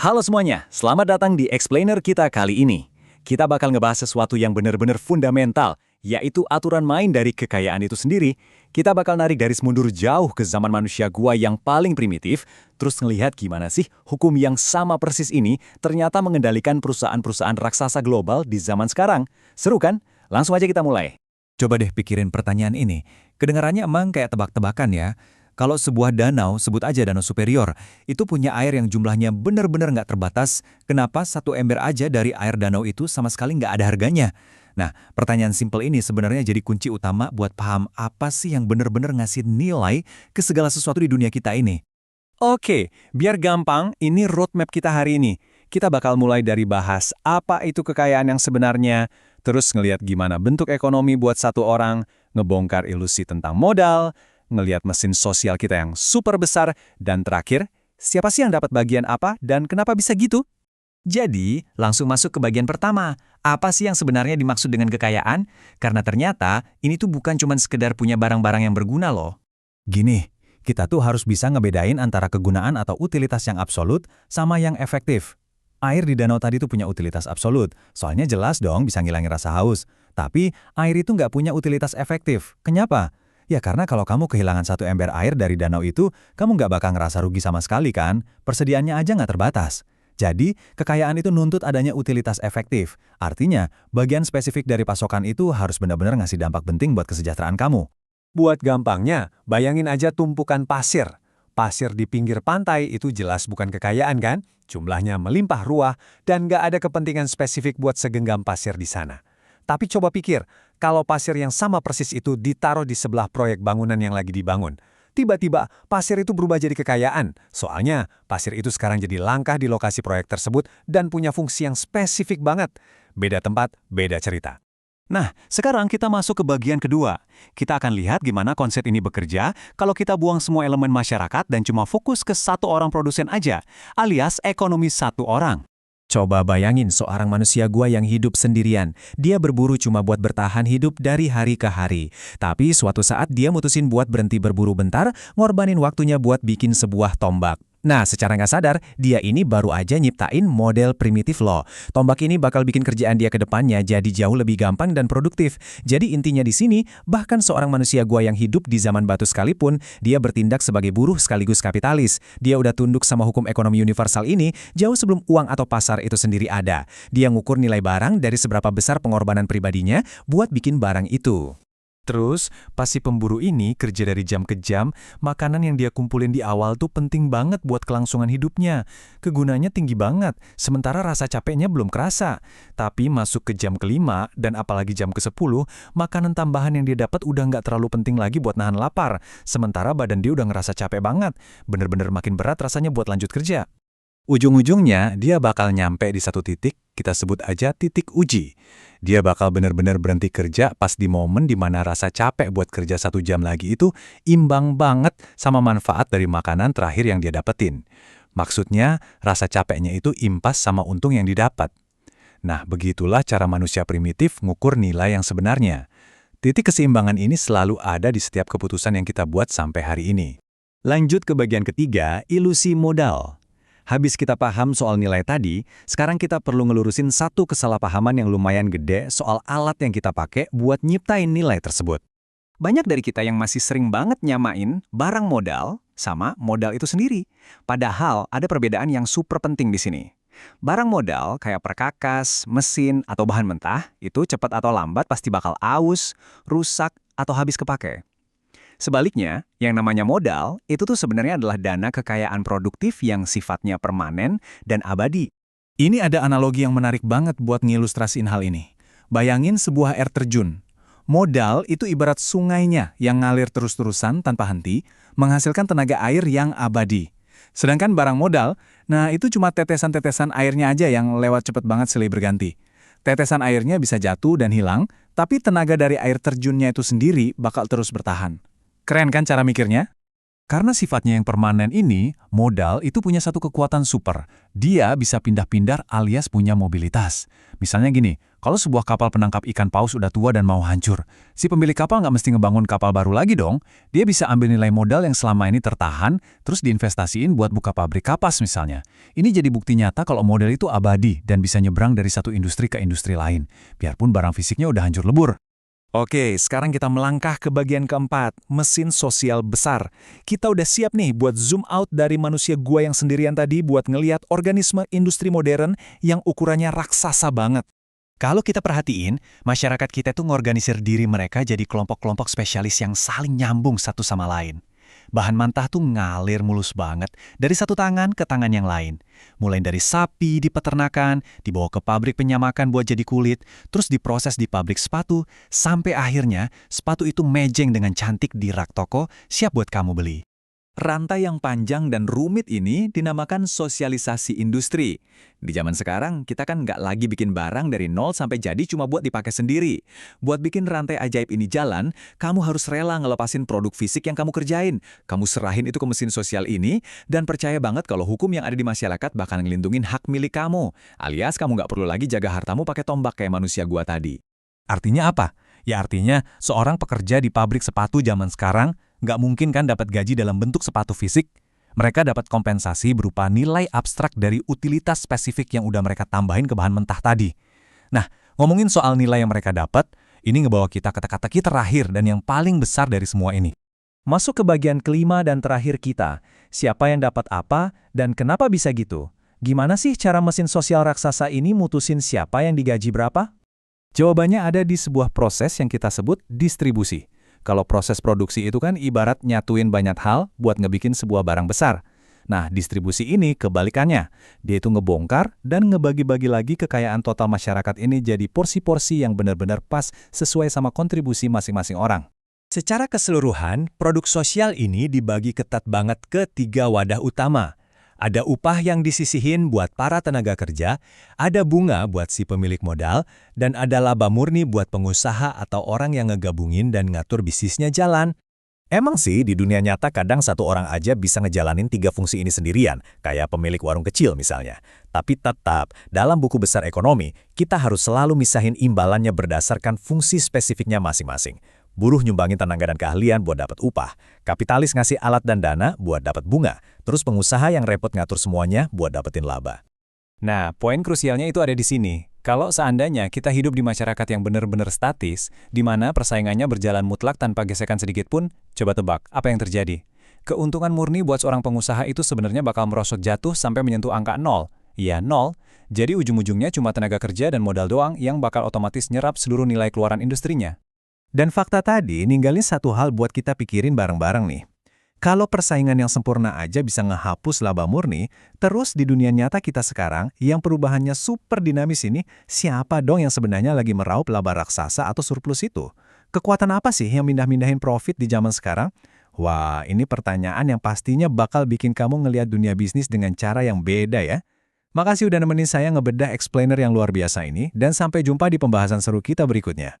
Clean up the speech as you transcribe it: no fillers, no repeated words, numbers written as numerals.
Halo semuanya, selamat datang di Explainer kita kali ini. Kita bakal ngebahas sesuatu yang benar-benar fundamental, yaitu aturan main dari kekayaan itu sendiri. Kita bakal narik garis mundur jauh ke zaman manusia gua yang paling primitif, terus ngelihat gimana sih hukum yang sama persis ini ternyata mengendalikan perusahaan-perusahaan raksasa global di zaman sekarang. Seru kan? Langsung aja kita mulai. Coba deh pikirin pertanyaan ini. Kedengarannya emang kayak tebak-tebakan ya. Kalau sebuah danau, sebut aja danau superior, itu punya air yang jumlahnya benar-benar nggak terbatas, kenapa satu ember aja dari air danau itu sama sekali nggak ada harganya? Nah, pertanyaan simpel ini sebenarnya jadi kunci utama buat paham apa sih yang benar-benar ngasih nilai ke segala sesuatu di dunia kita ini. Oke, biar gampang, ini roadmap kita hari ini. Kita bakal mulai dari bahas apa itu kekayaan yang sebenarnya, terus ngelihat gimana bentuk ekonomi buat satu orang, ngebongkar ilusi tentang modal, ngelihat mesin sosial kita yang super besar, dan terakhir, siapa sih yang dapat bagian apa dan kenapa bisa gitu? Jadi, langsung masuk ke bagian pertama. Apa sih yang sebenarnya dimaksud dengan kekayaan? Karena ternyata, ini tuh bukan cuma sekedar punya barang-barang yang berguna loh. Gini, kita tuh harus bisa ngebedain antara kegunaan atau utilitas yang absolut sama yang efektif. Air di danau tadi tuh punya utilitas absolut, soalnya jelas dong bisa ngilangin rasa haus. Tapi, air itu nggak punya utilitas efektif. Kenapa? Ya karena kalau kamu kehilangan satu ember air dari danau itu, kamu nggak bakal ngerasa rugi sama sekali kan? Persediaannya aja nggak terbatas. Jadi, kekayaan itu nuntut adanya utilitas efektif. Artinya, bagian spesifik dari pasokan itu harus benar-benar ngasih dampak penting buat kesejahteraan kamu. Buat gampangnya, bayangin aja tumpukan pasir. Pasir di pinggir pantai itu jelas bukan kekayaan kan? Jumlahnya melimpah ruah dan nggak ada kepentingan spesifik buat segenggam pasir di sana. Tapi coba pikir, kalau pasir yang sama persis itu ditaruh di sebelah proyek bangunan yang lagi dibangun. Tiba-tiba, pasir itu berubah jadi kekayaan. Soalnya, pasir itu sekarang jadi langka di lokasi proyek tersebut dan punya fungsi yang spesifik banget. Beda tempat, beda cerita. Nah, sekarang kita masuk ke bagian kedua. Kita akan lihat gimana konsep ini bekerja kalau kita buang semua elemen masyarakat dan cuma fokus ke satu orang produsen aja, alias ekonomi satu orang. Coba bayangin seorang manusia gua yang hidup sendirian. Dia berburu cuma buat bertahan hidup dari hari ke hari. Tapi suatu saat dia mutusin buat berhenti berburu bentar, ngorbanin waktunya buat bikin sebuah tombak. Nah, secara nggak sadar, dia ini baru aja nyiptain model primitif loh. Tombak ini bakal bikin kerjaan dia ke depannya jadi jauh lebih gampang dan produktif. Jadi intinya di sini, bahkan seorang manusia gua yang hidup di zaman batu sekalipun, dia bertindak sebagai buruh sekaligus kapitalis. Dia udah tunduk sama hukum ekonomi universal ini jauh sebelum uang atau pasar itu sendiri ada. Dia ngukur nilai barang dari seberapa besar pengorbanan pribadinya buat bikin barang itu. Terus, pas si pemburu ini kerja dari jam ke jam, makanan yang dia kumpulin di awal tuh penting banget buat kelangsungan hidupnya. Kegunaannya tinggi banget, sementara rasa capeknya belum kerasa. Tapi masuk ke jam ke-5 dan apalagi jam ke-10, makanan tambahan yang dia dapat udah nggak terlalu penting lagi buat nahan lapar. Sementara badan dia udah ngerasa capek banget, bener-bener makin berat rasanya buat lanjut kerja. Ujung-ujungnya, dia bakal nyampe di satu titik, kita sebut aja titik uji. Dia bakal benar-benar berhenti kerja pas di momen dimana rasa capek buat kerja 1 jam lagi itu imbang banget sama manfaat dari makanan terakhir yang dia dapetin. Maksudnya, rasa capeknya itu impas sama untung yang didapat. Nah, begitulah cara manusia primitif ngukur nilai yang sebenarnya. Titik keseimbangan ini selalu ada di setiap keputusan yang kita buat sampai hari ini. Lanjut ke bagian ketiga, ilusi modal. Habis kita paham soal nilai tadi, sekarang kita perlu ngelurusin satu kesalahpahaman yang lumayan gede soal alat yang kita pakai buat nyiptain nilai tersebut. Banyak dari kita yang masih sering banget nyamain barang modal sama modal itu sendiri. Padahal ada perbedaan yang super penting di sini. Barang modal kayak perkakas, mesin, atau bahan mentah itu cepat atau lambat pasti bakal aus, rusak, atau habis kepake. Sebaliknya, yang namanya modal, itu tuh sebenarnya adalah dana kekayaan produktif yang sifatnya permanen dan abadi. Ini ada analogi yang menarik banget buat ngilustrasiin hal ini. Bayangin sebuah air terjun. Modal itu ibarat sungainya yang ngalir terus-terusan tanpa henti, menghasilkan tenaga air yang abadi. Sedangkan barang modal, nah itu cuma tetesan-tetesan airnya aja yang lewat cepet banget silih berganti. Tetesan airnya bisa jatuh dan hilang, tapi tenaga dari air terjunnya itu sendiri bakal terus bertahan. Keren kan cara mikirnya? Karena sifatnya yang permanen ini, modal itu punya satu kekuatan super. Dia bisa pindah-pindah alias punya mobilitas. Misalnya gini, Kalau sebuah kapal penangkap ikan paus udah tua dan mau hancur, si pemilik kapal nggak mesti ngebangun kapal baru lagi dong. Dia bisa ambil nilai modal yang selama ini tertahan, terus diinvestasiin buat buka pabrik kapas misalnya. Ini jadi bukti nyata kalau model itu abadi dan bisa nyebrang dari satu industri ke industri lain, biarpun barang fisiknya udah hancur lebur. Oke, sekarang kita melangkah ke bagian keempat, mesin sosial besar. Kita udah siap nih buat zoom out dari manusia gua yang sendirian tadi buat ngelihat organisme industri modern yang ukurannya raksasa banget. Kalau kita perhatiin, masyarakat kita tuh ngorganisir diri mereka jadi kelompok-kelompok spesialis yang saling nyambung satu sama lain. Bahan mentah tuh ngalir mulus banget dari satu tangan ke tangan yang lain. Mulai dari sapi di peternakan, dibawa ke pabrik penyamakan buat jadi kulit, terus diproses di pabrik sepatu, sampai akhirnya sepatu itu mejeng dengan cantik di rak toko, siap buat kamu beli. Rantai yang panjang dan rumit ini dinamakan sosialisasi industri. Di zaman sekarang, kita kan nggak lagi bikin barang dari nol sampai jadi cuma buat dipakai sendiri. Buat bikin rantai ajaib ini jalan, kamu harus rela ngelepasin produk fisik yang kamu kerjain. Kamu serahin itu ke mesin sosial ini, dan percaya banget kalau hukum yang ada di masyarakat bakal ngelindungin hak milik kamu. Alias, kamu nggak perlu lagi jaga hartamu pakai tombak kayak manusia gua tadi. Artinya apa? Ya artinya, seorang pekerja di pabrik sepatu zaman sekarang nggak mungkin kan dapat gaji dalam bentuk sepatu fisik. Mereka dapat kompensasi berupa nilai abstrak dari utilitas spesifik yang udah mereka tambahin ke bahan mentah tadi. Nah, ngomongin soal nilai yang mereka dapat, ini ngebawa kita ke teka-teki terakhir dan yang paling besar dari semua ini. Masuk ke bagian kelima dan terakhir kita. Siapa yang dapat apa dan kenapa bisa gitu? Gimana sih cara mesin sosial raksasa ini mutusin siapa yang digaji berapa? Jawabannya ada di sebuah proses yang kita sebut distribusi. Kalau proses produksi itu kan ibarat nyatuin banyak hal buat ngebikin sebuah barang besar. Nah, distribusi ini kebalikannya. Dia itu ngebongkar dan ngebagi-bagi lagi kekayaan total masyarakat ini jadi porsi-porsi yang benar-benar pas sesuai sama kontribusi masing-masing orang. Secara keseluruhan, produk sosial ini dibagi ketat banget ke 3 wadah utama. Ada upah yang disisihin buat para tenaga kerja, ada bunga buat si pemilik modal, dan ada laba murni buat pengusaha atau orang yang ngegabungin dan ngatur bisnisnya jalan. Emang sih di dunia nyata kadang satu orang aja bisa ngejalanin 3 fungsi ini sendirian, kayak pemilik warung kecil misalnya. Tapi tetap, dalam buku besar ekonomi, kita harus selalu misahin imbalannya berdasarkan fungsi spesifiknya masing-masing. Buruh nyumbangin tenaga dan keahlian buat dapat upah, kapitalis ngasih alat dan dana buat dapat bunga, terus pengusaha yang repot ngatur semuanya buat dapetin laba. Nah, poin krusialnya itu ada di sini. Kalau seandainya kita hidup di masyarakat yang benar-benar statis, di mana persaingannya berjalan mutlak tanpa gesekan sedikit pun, coba tebak, apa yang terjadi? Keuntungan murni buat seorang pengusaha itu sebenarnya bakal merosot jatuh sampai menyentuh angka 0. Iya, 0. Jadi ujung-ujungnya cuma tenaga kerja dan modal doang yang bakal otomatis nyerap seluruh nilai keluaran industrinya. Dan fakta tadi ninggalin satu hal buat kita pikirin bareng-bareng nih. Kalau persaingan yang sempurna aja bisa ngehapus laba murni, terus di dunia nyata kita sekarang yang perubahannya super dinamis ini, siapa dong yang sebenarnya lagi meraup laba raksasa atau surplus itu? Kekuatan apa sih yang mindah-mindahin profit di zaman sekarang? Wah, ini pertanyaan yang pastinya bakal bikin kamu ngelihat dunia bisnis dengan cara yang beda ya. Makasih udah nemenin saya ngebedah explainer yang luar biasa ini, dan sampai jumpa di pembahasan seru kita berikutnya.